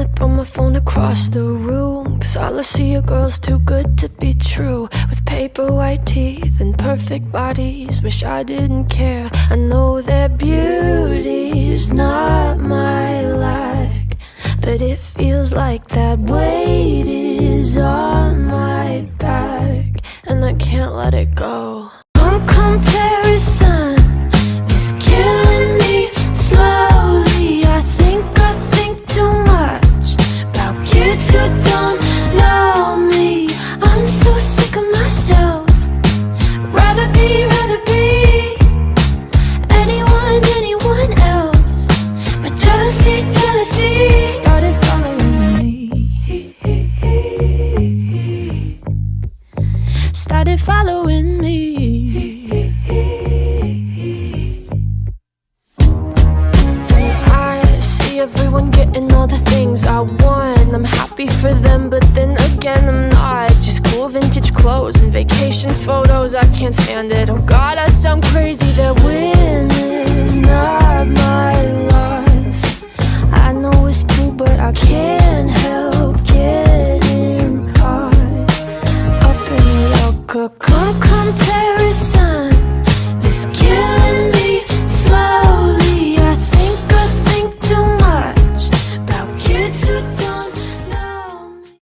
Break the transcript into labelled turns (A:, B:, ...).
A: wanna throw my phone across the room, 'cause all I see are girls too good to be true, with paper white teeth and perfect bodies. Wish I didn't care. I know their beauty's not my like, but it feels like that weight is on my back, and I can't let it go. Comparison is killing me slowly. I think too much about kids who don't know me. I'm so sick of myself. Rather be anyone else. But jealousy started following me. Started following me. Everyone getting all the things I want. I'm happy for them, but then again I'm not. Just cool vintage clothes and vacation photos, I can't stand it. Oh God, I sound crazy. They're